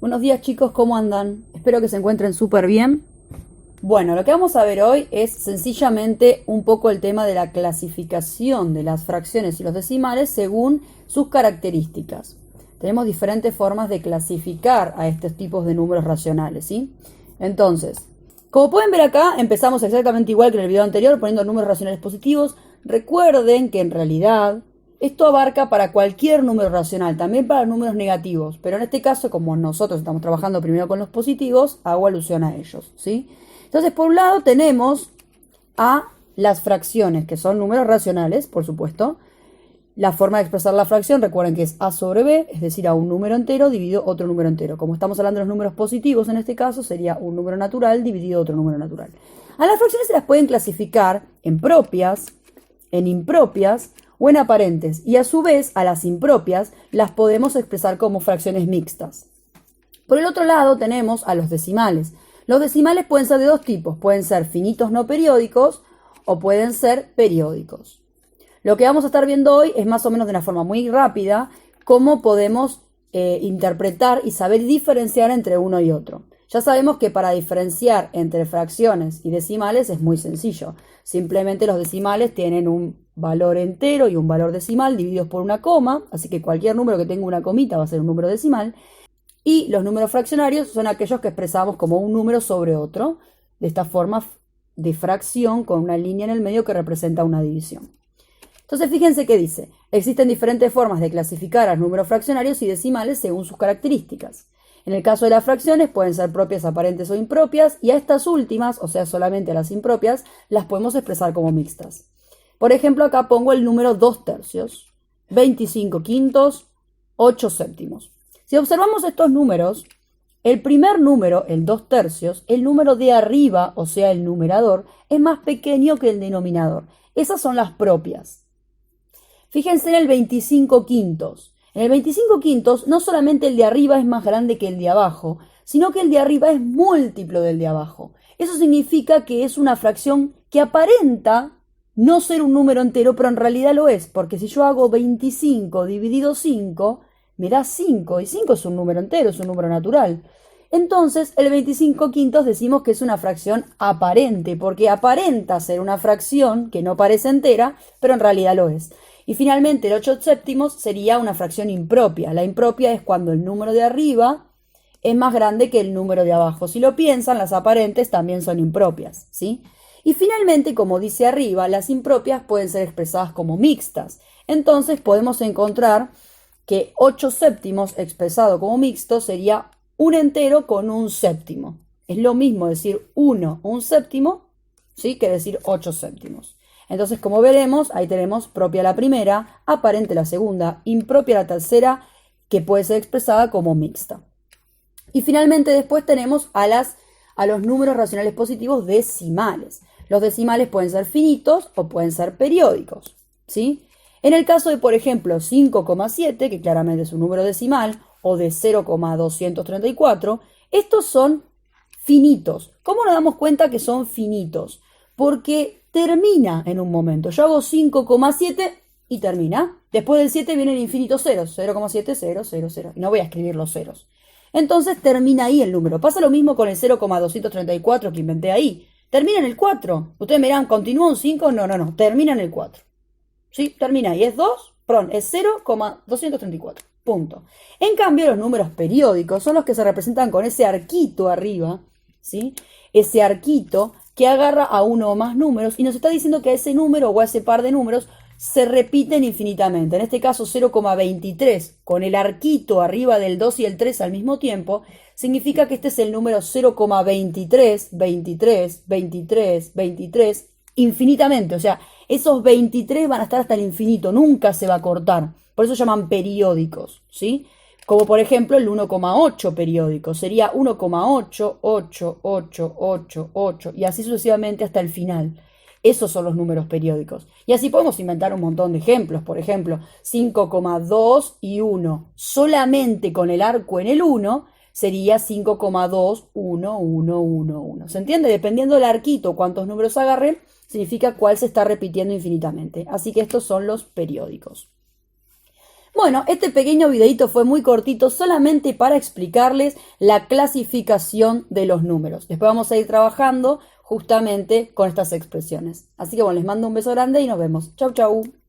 Buenos días chicos, ¿cómo andan? Espero que se encuentren súper bien. Bueno, lo que vamos a ver hoy es sencillamente un poco el tema de la clasificación de las fracciones y los decimales según sus características. Tenemos diferentes formas de clasificar a estos tipos de números racionales, ¿sí? Entonces, como pueden ver acá, empezamos exactamente igual que en el video anterior, poniendo números racionales positivos. Recuerden que en realidad esto abarca para cualquier número racional, también para los números negativos, pero en este caso, como nosotros estamos trabajando primero con los positivos, hago alusión a ellos, ¿sí? Entonces, por un lado tenemos a las fracciones, que son números racionales, por supuesto. La forma de expresar la fracción, recuerden que es a sobre b, es decir, a un número entero dividido otro número entero. Como estamos hablando de los números positivos, en este caso sería un número natural dividido otro número natural. A las fracciones se las pueden clasificar en propias, en impropias o en aparentes, y a su vez a las impropias las podemos expresar como fracciones mixtas. Por el otro lado tenemos a los decimales. Los decimales pueden ser de dos tipos, pueden ser finitos no periódicos o pueden ser periódicos. Lo que vamos a estar viendo hoy es más o menos de una forma muy rápida cómo podemos interpretar y saber diferenciar entre uno y otro. Ya sabemos que para diferenciar entre fracciones y decimales es muy sencillo. Simplemente los decimales tienen un valor entero y un valor decimal divididos por una coma, así que cualquier número que tenga una comita va a ser un número decimal. Y los números fraccionarios son aquellos que expresamos como un número sobre otro, de esta forma de fracción con una línea en el medio que representa una división. Entonces fíjense que dice, existen diferentes formas de clasificar a los números fraccionarios y decimales según sus características. En el caso de las fracciones pueden ser propias, aparentes o impropias, y a estas últimas, o sea solamente a las impropias, las podemos expresar como mixtas. Por ejemplo, acá pongo el número 2 tercios, 25 quintos, 8 séptimos. Si observamos estos números, el primer número, el 2 tercios, el número de arriba, o sea el numerador, es más pequeño que el denominador. Esas son las propias. Fíjense en el 25 quintos. En el 25 quintos no solamente el de arriba es más grande que el de abajo, sino que el de arriba es múltiplo del de abajo. Eso significa que es una fracción que aparenta no ser un número entero, pero en realidad lo es, porque si yo hago 25 dividido 5, me da 5, y 5 es un número entero, es un número natural. Entonces, el 25 quintos decimos que es una fracción aparente, porque aparenta ser una fracción que no parece entera, pero en realidad lo es. Y finalmente, el 8 séptimos sería una fracción impropia. La impropia es cuando el número de arriba es más grande que el número de abajo. Si lo piensan, las aparentes también son impropias, ¿sí? Y finalmente, como dice arriba, las impropias pueden ser expresadas como mixtas. Entonces, podemos encontrar que 8 séptimos expresado como mixto sería un entero con un séptimo. Es lo mismo decir 1, un séptimo, ¿sí?, que decir 8 séptimos. Entonces, como veremos, ahí tenemos propia la primera, aparente la segunda, impropia la tercera, que puede ser expresada como mixta. Y finalmente después tenemos a los números racionales positivos decimales. Los decimales pueden ser finitos o pueden ser periódicos, ¿sí? En el caso de, por ejemplo, 5,7, que claramente es un número decimal, o de 0,234, estos son finitos. ¿Cómo nos damos cuenta que son finitos? Porque termina en un momento. Yo hago 5,7 y termina. Después del 7 vienen infinitos ceros. 0,7, 0, 0, 0. Y no voy a escribir los ceros. Entonces termina ahí el número. Pasa lo mismo con el 0,234 que inventé ahí. Termina en el 4. Ustedes me dirán, ¿continúa un 5? No. Termina en el 4. ¿Sí? Termina ahí. Es 2, perdón, es 0,234. Punto. En cambio, los números periódicos son los que se representan con ese arquito arriba, ¿sí? Ese arquito que agarra a uno o más números y nos está diciendo que a ese número o a ese par de números se repiten infinitamente. En este caso 0,23 con el arquito arriba del 2 y el 3 al mismo tiempo, significa que este es el número 0,23, 23, 23, 23, infinitamente. O sea, esos 23 van a estar hasta el infinito, nunca se va a cortar. Por eso se llaman periódicos, ¿sí? Como por ejemplo el 1,8 periódico, sería 1,8, 8, 8, 8, 8, y así sucesivamente hasta el final. Esos son los números periódicos. Y así podemos inventar un montón de ejemplos. Por ejemplo, 5,2 y 1. Solamente con el arco en el 1 sería 5,2, 1, 1, 1, 1. ¿Se entiende? Dependiendo del arquito, cuántos números agarren, significa cuál se está repitiendo infinitamente. Así que estos son los periódicos. Bueno, este pequeño videito fue muy cortito solamente para explicarles la clasificación de los números. Después vamos a ir trabajando justamente con estas expresiones. Así que bueno, les mando un beso grande y nos vemos. Chau, chau.